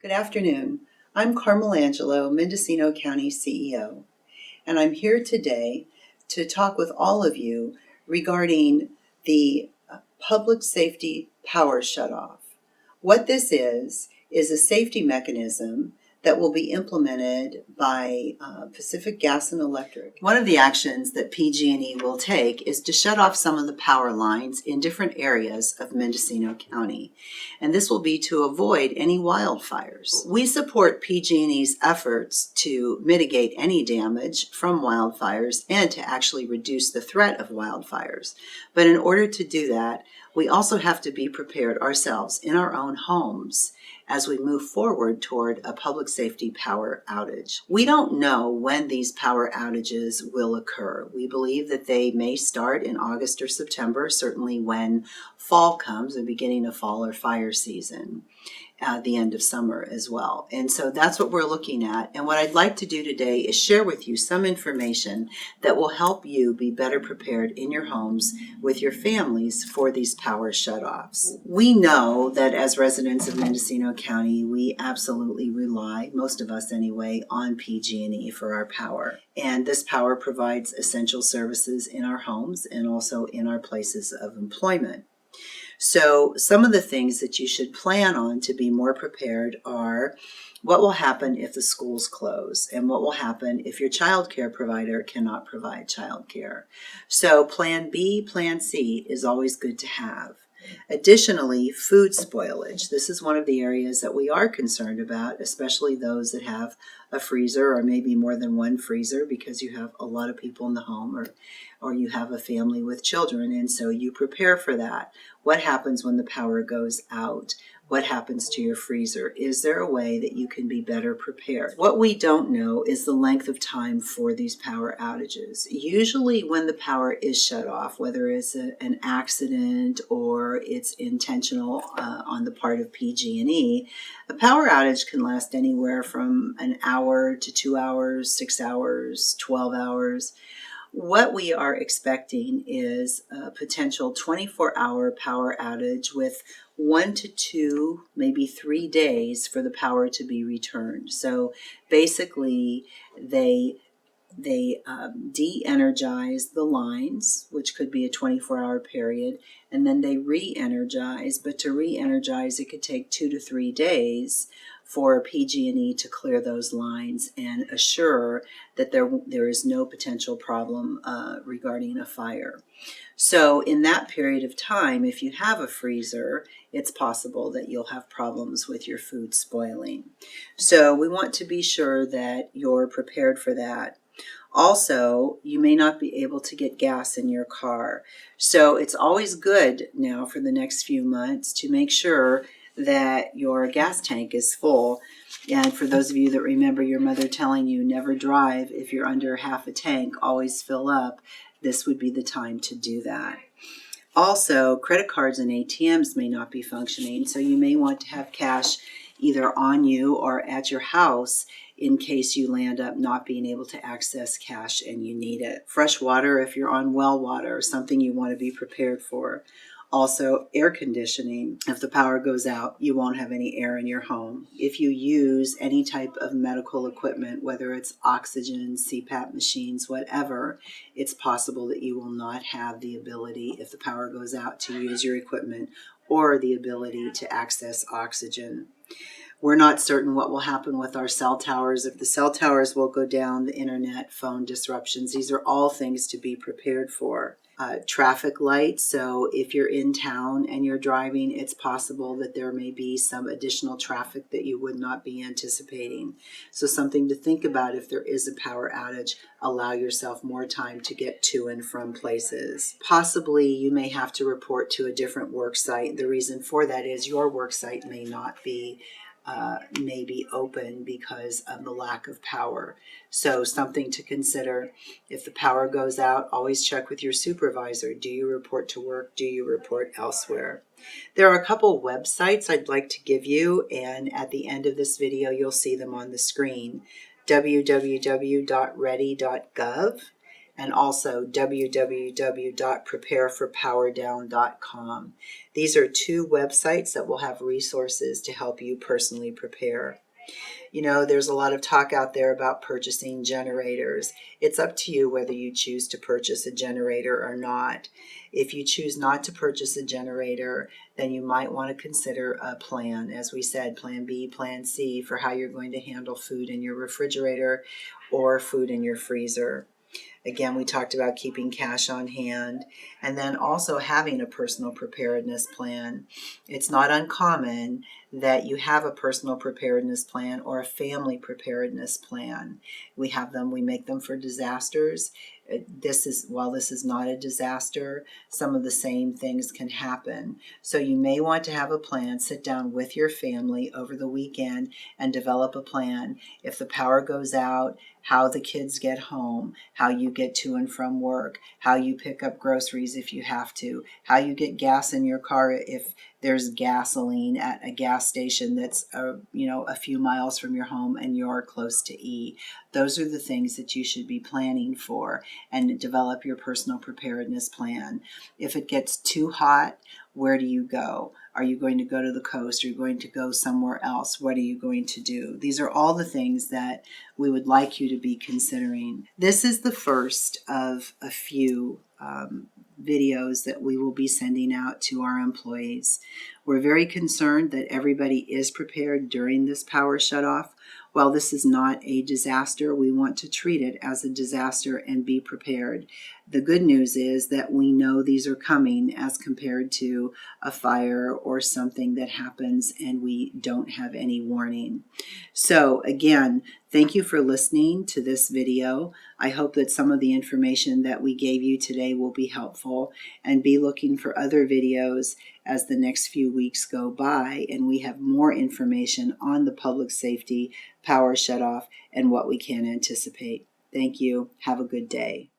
Good afternoon. I'm Carmel Angelo, Mendocino County CEO, and I'm here today to talk with all of you regarding the public safety power shutoff. What this is a safety mechanism that will be implemented by Pacific Gas and Electric. One of the actions that PG&E will take is to shut off some of the power lines in different areas of Mendocino County, and this will be to avoid any wildfires. We support PG&E's efforts to mitigate any damage from wildfires and to actually reduce the threat of wildfires. But in order to do that, we also have to be prepared ourselves in our own homes as we move forward toward a public safety power outage. We don't know when these power outages will occur. We believe that they may start in August or September, certainly when fall comes, the beginning of fall or fire season. The end of summer as well. And so that's what we're looking at. And what I'd like to do today is share with you some information that will help you be better prepared in your homes with your families for these power shutoffs. We know that as residents of Mendocino County, we absolutely rely, most of us anyway, on PG&E for our power. And this power provides essential services in our homes and also in our places of employment. So some of the things that you should plan on to be more prepared are what will happen if the schools close and what will happen if your child care provider cannot provide child care. So plan B, plan C is always good to have. Additionally, food spoilage. This is one of the areas that we are concerned about, especially those that have a freezer or maybe more than one freezer because you have a lot of people in the home or you have a family with children, and so you prepare for that. What happens when the power goes out? What happens to your freezer? Is there a way that you can be better prepared? What we don't know is the length of time for these power outages. Usually when the power is shut off, whether it's an accident or it's intentional on the part of PG&E, a power outage can last anywhere from an hour to 2 hours, 6 hours, 12 hours. What we are expecting is a potential 24-hour power outage with 1 to 2, maybe 3 days for the power to be returned. So basically, they de-energize the lines, which could be a 24-hour period, and then they re-energize. But to re-energize, it could take 2 to 3 days for PG&E to clear those lines and assure that there is no potential problem regarding a fire. So in that period of time, if you have a freezer, it's possible that you'll have problems with your food spoiling. So we want to be sure that you're prepared for that. Also, you may not be able to get gas in your car. So it's always good now for the next few months to make sure that your gas tank is full. And for those of you that remember your mother telling you never drive if you're under half a tank, always fill up, this would be the time to do that. Also, credit cards and ATMs may not be functioning, so you may want to have cash either on you or at your house in case you land up not being able to access cash and you need it. Fresh water if you're on well water is something you want to be prepared for. Also, air conditioning. If the power goes out, you won't have any air in your home. If you use any type of medical equipment, whether it's oxygen, CPAP machines, whatever, it's possible that you will not have the ability, if the power goes out, to use your equipment or the ability to access oxygen. We're not certain what will happen with our cell towers. If the cell towers will go down, the internet, phone disruptions, these are all things to be prepared for. Traffic lights, so if you're in town and you're driving, it's possible that there may be some additional traffic that you would not be anticipating. So something to think about if there is a power outage, allow yourself more time to get to and from places. Possibly you may have to report to a different work site. The reason for that is your work site may not be open because of the lack of power. So something to consider. If the power goes out, always check with your supervisor. Do you report to work? Do you report elsewhere? There are a couple websites I'd like to give you, and at the end of this video, you'll see them on the screen. www.ready.gov and also www.prepareforpowerdown.com. These are two websites that will have resources to help you personally prepare. You know, there's a lot of talk out there about purchasing generators. It's up to you whether you choose to purchase a generator or not. If you choose not to purchase a generator, then you might want to consider a plan. As we said, plan B, plan C for how you're going to handle food in your refrigerator or food in your freezer. Again, we talked about keeping cash on hand and then also having a personal preparedness plan. It's not uncommon that you have a personal preparedness plan or a family preparedness plan. We make them for disasters. While this is not a disaster, some of the same things can happen. So you may want to have a plan, sit down with your family over the weekend and develop a plan. If the power goes out, how the kids get home, how you get to and from work, how you pick up groceries if you have to, how you get gas in your car if there's gasoline at a gas station that's a few miles from your home and you're close to E. Those are the things that you should be planning for and develop your personal preparedness plan. If it gets too hot, where do you go? Are you going to go to the coast? Are you going to go somewhere else? What are you going to do? These are all the things that we would like you to be considering. This is the first of a few videos that we will be sending out to our employees. We're very concerned that everybody is prepared during this power shutoff. While this is not a disaster, we want to treat it as a disaster and be prepared. The good news is that we know these are coming as compared to a fire or something that happens and we don't have any warning. So again, thank you for listening to this video. I hope that some of the information that we gave you today will be helpful, and be looking for other videos as the next few weeks go by and we have more information on the public safety power shutoff and what we can anticipate. Thank you. Have a good day.